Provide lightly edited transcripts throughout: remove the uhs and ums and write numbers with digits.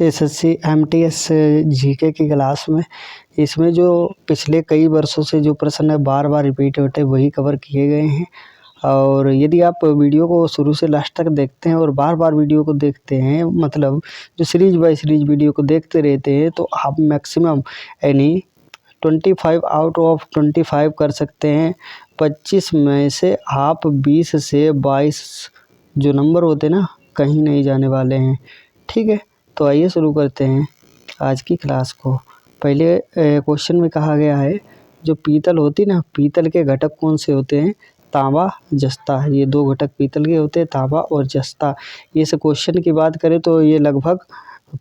SSC MTS GK की class में। इसमें जो पिछले कई वर्षों से जो प्रश्न बार बार रिपीट होते हैं वही कवर किए गए हैं। और यदि आप वीडियो को शुरू से लास्ट तक देखते हैं और बार बार वीडियो को देखते हैं, मतलब जो सीरीज बाय सीरीज वीडियो को देखते रहते हैं, तो आप मैक्सिमम यानी 25 आउट ऑफ 25 कर सकते हैं। 25 में से आप 20 से 22 जो नंबर होते हैं ना, कहीं नहीं जाने वाले हैं। ठीक है, तो आइए शुरू करते हैं आज की क्लास को। पहले क्वेश्चन में कहा गया है जो पीतल होती ना, पीतल के घटक कौन से होते हैं? तांबा, जस्ता। ये दो घटक पीतल के होते हैं, तांबा और जस्ता। ये से क्वेश्चन की बात करें तो ये लगभग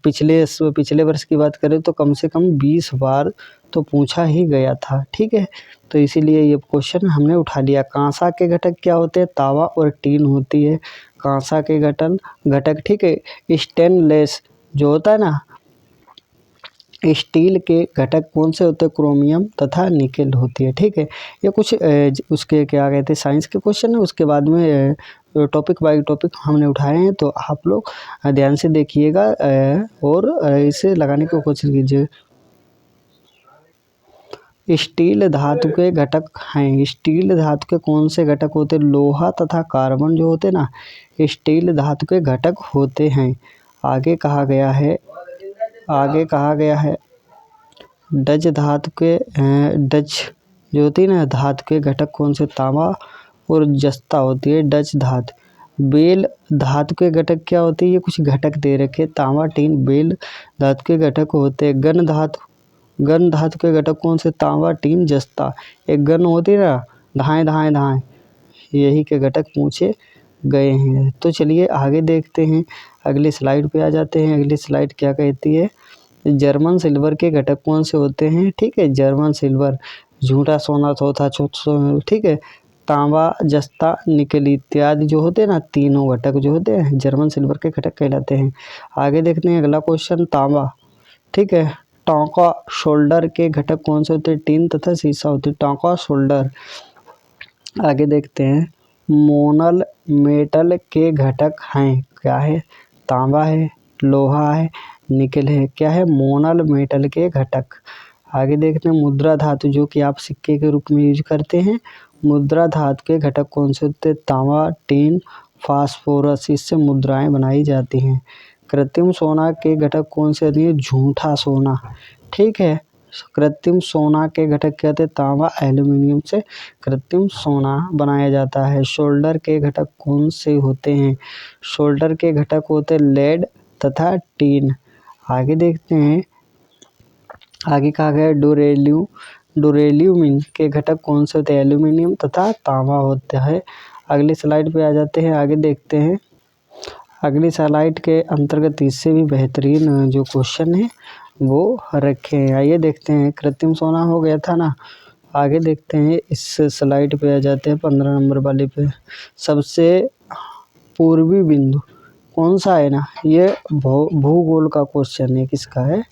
पिछले वर्ष की बात करें तो कम से कम 20 बार तो पूछा ही गया था। ठीक है, तो इसीलिए ये क्वेश्चन हमने उठा लिया। कांसा के घटक क्या होते हैं? तांबा और टीन होती है कांसा के घटक। ठीक है, स्टेनलेस जो होता है ना, स्टील के घटक कौन से होते हैं? क्रोमियम तथा निकेल होती है। ठीक है, ये कुछ उसके क्या कहते हैं साइंस के क्वेश्चन है। उसके बाद में टॉपिक बाय टॉपिक हमने उठाए हैं, तो आप लोग ध्यान से देखिएगा और इसे लगाने की कोशिश कीजिए। स्टील धातु के घटक हैं। स्टील धातु के कौन से घटक होते हैं? लोहा तथा कार्बन जो होते हैं ना, स्टील धातु के घटक होते हैं। आगे कहा गया है डच धातु के डच जो होती है ना धातु के घटक कौन से? तांबा और जस्ता होती है डच धातु। बेल धातु के घटक क्या होती है? ये कुछ घटक दे रखे, तांबा, टीन, बेल धातु के घटक होते हैं। गन धातु के घटक कौन से? तांबा, टीन, जस्ता। एक गन होती है ना, धाएं, यही के घटक पूछे गए हैं। तो चलिए आगे देखते हैं, अगली स्लाइड पे आ जाते हैं। अगली स्लाइड क्या कहती है? जर्मन सिल्वर के घटक कौन से होते हैं? ठीक है, जर्मन सिल्वर, झूठा सोना, चौथा ठीक है, तांबा, जस्ता, निकेल इत्यादि जो होते हैं ना, तीनों घटक जो होते हैं जर्मन सिल्वर के घटक कहलाते हैं। आगे देखते हैं अगला क्वेश्चन, तांबा। ठीक है, टांका शोल्डर के घटक कौन से होते हैं? टीन तथा सीसा होती है टांका शोल्डर। आगे देखते हैं, मोनल मेटल के घटक हैं। क्या है? तांबा है, लोहा है, निकेल है। क्या है? मोनल मेटल के घटक। आगे देखते हैं, मुद्रा धातु जो कि आप सिक्के के रूप में यूज करते हैं। मुद्रा धातु के घटक कौन से होते हैं? तांबा, टीन, फास्फोरस। इससे मुद्राएं बनाई जाती हैं। कृत्रिम सोना के घटक कौन से होते हैं? झूठा सोना। ठीक है, कृत्रिम सोना के घटक क्या होते हैं? तांबा, एल्यूमिनियम से कृत्रिम सोना बनाया जाता है। शोल्डर के घटक कौन से होते हैं? शोल्डर के घटक होते हैं लेड तथा टीन। आगे देखते हैं, आगे कहा गया डुरेलियम के घटक कौन से होते हैं? एल्यूमिनियम तथा तांबा होता है। अगली स्लाइड पे आ जाते हैं, आगे देखते हैं। अगली स्लाइड के अंतर्गत इससे भी बेहतरीन जो क्वेश्चन है वो रखे हैं। आइए देखते हैं, कृत्रिम सोना हो गया था ना। आगे देखते हैं, इस स्लाइड पे आ जाते हैं 15 नंबर वाले पे। सबसे पूर्वी बिंदु कौन सा है ना? ये भूगोल का क्वेश्चन है। किसका है?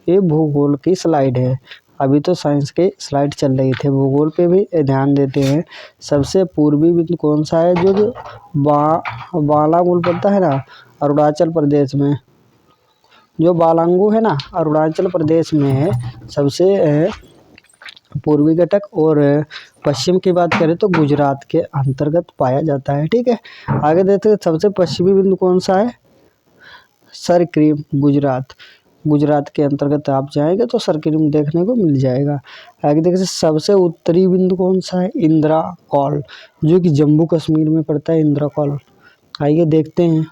ये भूगोल की स्लाइड है। अभी तो साइंस के स्लाइड चल रही थे, भूगोल पे भी ध्यान देते हैं। सबसे पूर्वी बिंदु कौन सा है? जो बालांगुल पड़ता है ना, अरुणाचल प्रदेश में। जो बालांगू है ना, अरुणाचल प्रदेश में है सबसे पूर्वी घटक। और पश्चिम की बात करें तो गुजरात के अंतर्गत पाया जाता है। ठीक है, आगे देखते हैं, सबसे पश्चिमी बिंदु कौन सा है? सरक्रीम, गुजरात के अंतर्गत आप जाएंगे तो सरक्रीम देखने को मिल जाएगा। आगे देखते, सबसे उत्तरी बिंदु कौन सा है? इंदिरा कौल, जो कि जम्मू कश्मीर में पड़ता है, इंदिरा कौल। आइए देखते हैं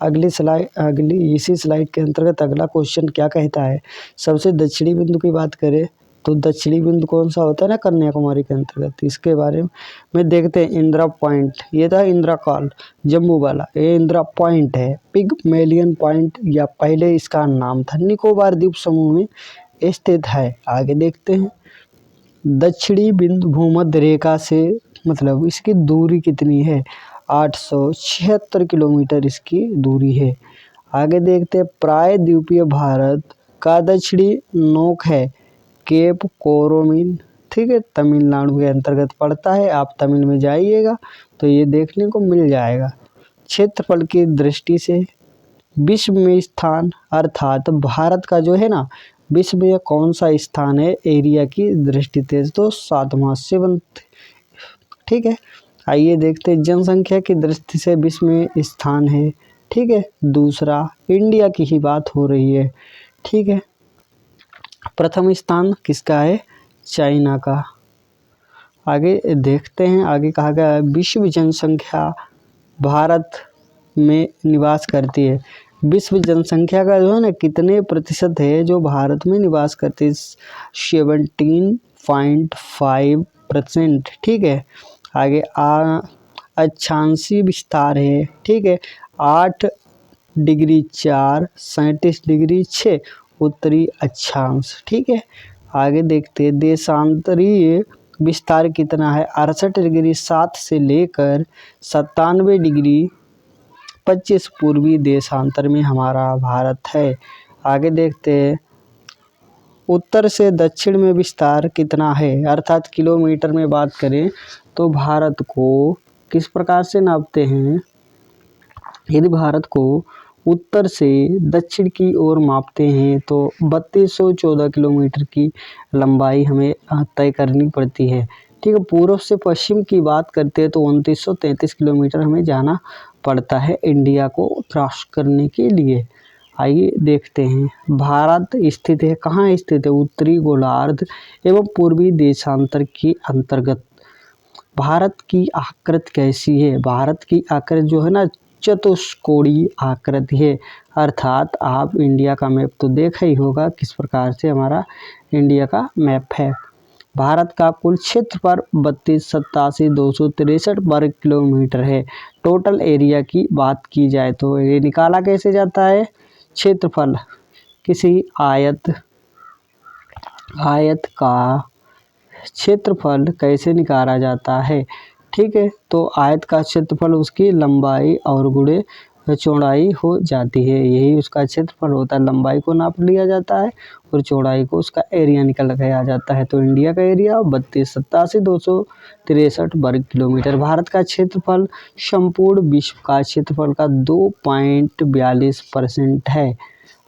अगली इसी स्लाइड के अंतर्गत अगला क्वेश्चन क्या कहता है? सबसे दक्षिणी बिंदु की बात करें तो दक्षिणी बिंदु कौन सा होता है ना, कन्याकुमारी के अंतर्गत। इसके बारे में देखते हैं, इंदिरा पॉइंट, ये था इंदिरा कॉल जम्मू वाला, ये इंदिरा पॉइंट है। पिगमेलियन पॉइंट या पहले इसका नाम था, निकोबार द्वीप समूह में स्थित है। आगे देखते हैं, दक्षिणी बिंदु भूमध्य रेखा से मतलब इसकी दूरी कितनी है? 876 किलोमीटर इसकी दूरी है। आगे देखते हैं, प्रायद्वीपीय भारत का दक्षिणी नोक है केप कोरोमिन। ठीक है, तमिलनाडु के अंतर्गत पड़ता है। आप तमिल में जाइएगा तो ये देखने को मिल जाएगा। क्षेत्रफल की दृष्टि से विश्व में स्थान, अर्थात भारत का जो है ना विश्व में कौन सा स्थान है एरिया की दृष्टि से, तो 7वां 7th। ठीक है, आइए देखते हैं जनसंख्या की दृष्टि से विश्व में स्थान है। ठीक है, दूसरा इंडिया की ही बात हो रही है। ठीक है, प्रथम स्थान किसका है, चाइना का। आगे देखते हैं, आगे कहा गया है विश्व जनसंख्या भारत में निवास करती है। विश्व जनसंख्या का जो है ना कितने प्रतिशत है जो भारत में निवास करती है, 17.5%। ठीक है, आगे अक्षांशीय विस्तार है। ठीक है, 8°4 37°6 उत्तरी अक्षांश। ठीक है, आगे देखते हैं देशांतरीय विस्तार कितना है, 68°7 से लेकर 97°25 पूर्वी देशांतर में हमारा भारत है। आगे देखते हैं उत्तर से दक्षिण में विस्तार कितना है, अर्थात किलोमीटर में बात करें तो भारत को किस प्रकार से नापते हैं, यदि भारत को उत्तर से दक्षिण की ओर मापते हैं तो 3214 किलोमीटर की लंबाई हमें तय करनी पड़ती है। ठीक है, पूर्व से पश्चिम की बात करते हैं तो 2933 किलोमीटर हमें जाना पड़ता है इंडिया को क्रॉस करने के लिए। आइए देखते हैं भारत स्थित है, कहाँ स्थित है, उत्तरी गोलार्ध एवं पूर्वी देशांतर के अंतर्गत। भारत की आकृति कैसी है, भारत की आकृति जो है ना चतुष्कोणीय आकृति है, अर्थात आप इंडिया का मैप तो देखा ही होगा किस प्रकार से हमारा इंडिया का मैप है। भारत का कुल क्षेत्रफल 32,87,263 वर्ग किलोमीटर है। टोटल एरिया की बात की जाए तो ये निकाला कैसे जाता है, क्षेत्रफल किसी आयत का क्षेत्रफल कैसे निकाला जाता है। ठीक है, तो आयत का क्षेत्रफल उसकी लंबाई और गुणे चौड़ाई हो जाती है, यही उसका क्षेत्रफल होता है। लंबाई को नाप लिया जाता है और चौड़ाई को उसका एरिया निकल के आ जाता है। तो इंडिया का एरिया 32,87,263 वर्ग किलोमीटर। भारत का क्षेत्रफल संपूर्ण विश्व का क्षेत्रफल का 2.42% है।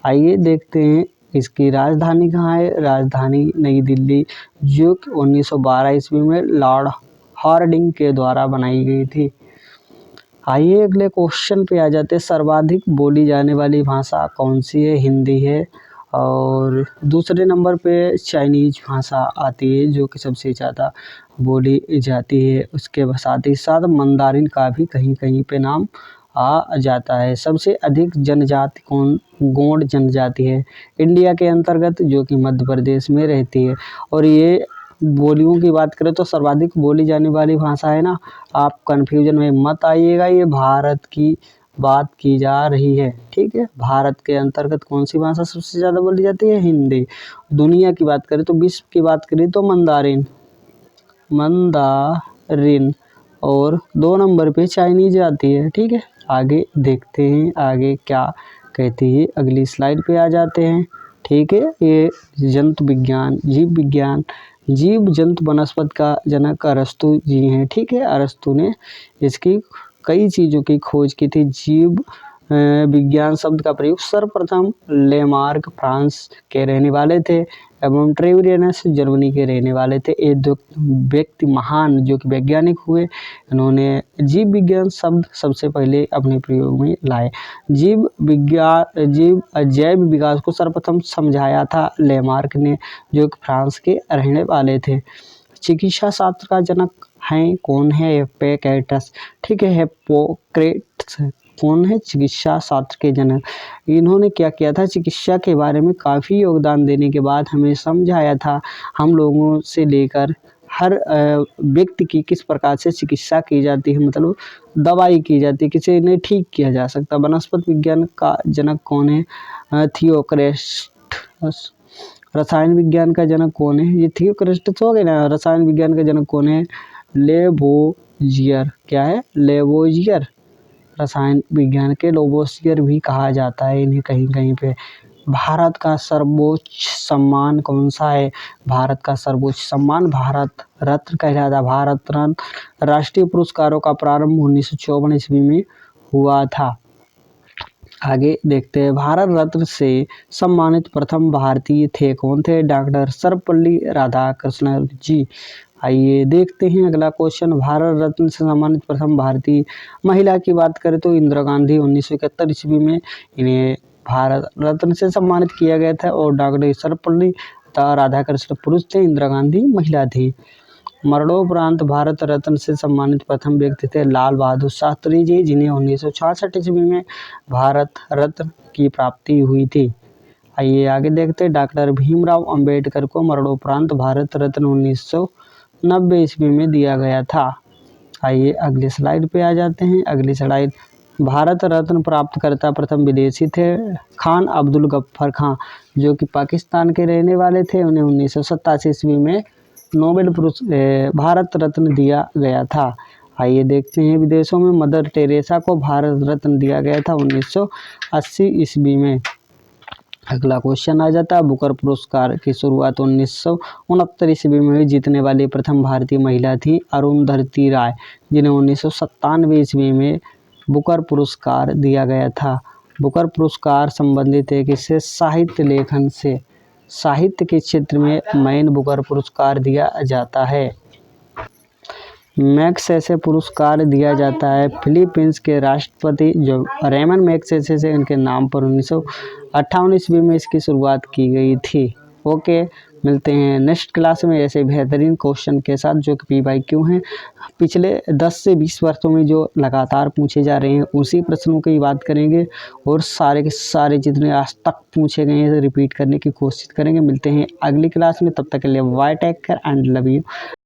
आइए देखते हैं इसकी राजधानी कहाँ है, राजधानी नई दिल्ली, जो 1912 ईस्वी में लॉर्ड हार्डिंग के द्वारा बनाई गई थी। आइए अगले क्वेश्चन पे आ जाते हैं, सर्वाधिक बोली जाने वाली भाषा कौन सी है, हिंदी है। और दूसरे नंबर पे चाइनीज भाषा आती है जो कि सबसे ज़्यादा बोली जाती है। उसके साथ ही साथ मंदारिन का भी कहीं कहीं पे नाम आ जाता है। सबसे अधिक जनजाति कौन, गोंड जनजाति है इंडिया के अंतर्गत, जो कि मध्य प्रदेश में रहती है। और ये बोलियों की बात करें तो सर्वाधिक बोली जाने वाली भाषा है ना, आप कंफ्यूजन में मत आइएगा, ये भारत की बात की जा रही है। ठीक है, भारत के अंतर्गत कौन सी भाषा सबसे ज़्यादा बोली जाती है, हिंदी। दुनिया की बात करें तो विश्व की बात करें तो मंदारिन और 2 नंबर पे चाइनीज आती है। ठीक है, आगे देखते हैं आगे क्या कहती है, अगली स्लाइड पे आ जाते हैं। ठीक है, ये जंतु विज्ञान, जीव जंतु वनस्पति का जनक अरस्तु जी हैं। ठीक है, अरस्तु ने इसकी कई चीज़ों की खोज की थी। जीव विज्ञान शब्द का प्रयोग सर्वप्रथम लेमार्क फ्रांस के रहने वाले थे एवं ट्रेवियनस जर्मनी के रहने वाले थे। ये दो व्यक्ति महान जो कि वैज्ञानिक हुए, इन्होंने जीव विज्ञान शब्द सबसे पहले अपने प्रयोग में लाए। जैव विकास को सर्वप्रथम समझाया था लेमार्क ने, जो कि फ्रांस के रहने वाले थे। चिकित्सा शास्त्र का जनक हैं कौन है, हिप्पोक्रेटस। ठीक है, हिप्पोक्रेटस कौन है, चिकित्सा शास्त्र के जनक। इन्होंने क्या किया था, चिकित्सा के बारे में काफ़ी योगदान देने के बाद हमें समझाया था हम लोगों से लेकर हर व्यक्ति की किस प्रकार से चिकित्सा की जाती है, मतलब दवाई की जाती है, किसी ने ठीक किया जा सकता। वनस्पति विज्ञान का जनक कौन है, थियोक्रेटस। रसायन विज्ञान का जनक कौन है, ये थियोक्रेटस हो गए ना। रसायन विज्ञान का जनक कौन है, लेवोजियर। क्या है, लेवोजियर। रसायन विज्ञान के लेवोजियर भी कहा जाता है इन्हें कहीं कहीं पे। भारत का सर्वोच्च सम्मान कौन सा है, भारत का सर्वोच्च सम्मान भारत रत्न कहलाता है। भारत रत्न राष्ट्रीय पुरस्कारों का प्रारंभ 1954 ईस्वी में हुआ था। आगे देखते हैं, भारत रत्न से सम्मानित प्रथम भारतीय थे कौन थे? डॉक्टर सर्वपल्ली राधाकृष्णन जी। आइए देखते हैं अगला क्वेश्चन, भारत रत्न से सम्मानित प्रथम भारतीय महिला की बात करें तो इंदिरा गांधी 1971 ईस्वी में इन्हें भारत रत्न से सम्मानित किया गया था। और डॉक्टर सर्वपल्ली राधाकृष्णन पुरुष थे, इंदिरा गांधी महिला थी। मरणोपरांत भारत रत्न से सम्मानित प्रथम व्यक्ति थे लाल बहादुर शास्त्री जी, जिन्हें 1966 ईस्वी में भारत रत्न की प्राप्ति हुई थी। आइए आगे देखते हैं, डॉक्टर भीमराव अंबेडकर को मरणोपरांत भारत रत्न 1990 ईस्वी में दिया गया था। आइए अगली स्लाइड पे आ जाते हैं। अगली स्लाइड, भारत रत्न प्राप्तकर्ता प्रथम विदेशी थे खान अब्दुल गफ्फार खां, जो कि पाकिस्तान के रहने वाले थे। उन्हें 1987 ईस्वी में नोबेल भारत रत्न दिया गया था। आइए देखते हैं, विदेशों में मदर टेरेसा को भारत रत्न दिया गया था 1980 ईस्वी में। अगला क्वेश्चन आ जाता है, बुकर पुरस्कार की शुरुआत 1969 ईस्वी में हुई। जीतने वाली प्रथम भारतीय महिला थी अरुंधति राय, जिन्हें 1997 ईस्वी में बुकर पुरस्कार दिया गया था। बुकर पुरस्कार संबंधित है किससे? साहित्य लेखन से। साहित्य के क्षेत्र में मैन बुकर पुरस्कार दिया जाता है। मैग्सेसे पुरस्कार दिया जाता है फिलीपींस के राष्ट्रपति जो रेमन मैग्सेसे से इनके नाम पर 1958 ईस्वी में इसकी शुरुआत की गई थी। ओके, मिलते हैं नेक्स्ट क्लास में ऐसे बेहतरीन क्वेश्चन के साथ जो कि PYQ हैं। पिछले 10 से 20 वर्षों में जो लगातार पूछे जा रहे हैं उसी प्रश्नों की बात करेंगे और सारे के सारे जितने आज तक पूछे गए हैं रिपीट करने की कोशिश करेंगे। मिलते हैं अगली क्लास में, तब तक के लिए bye, take care and love you.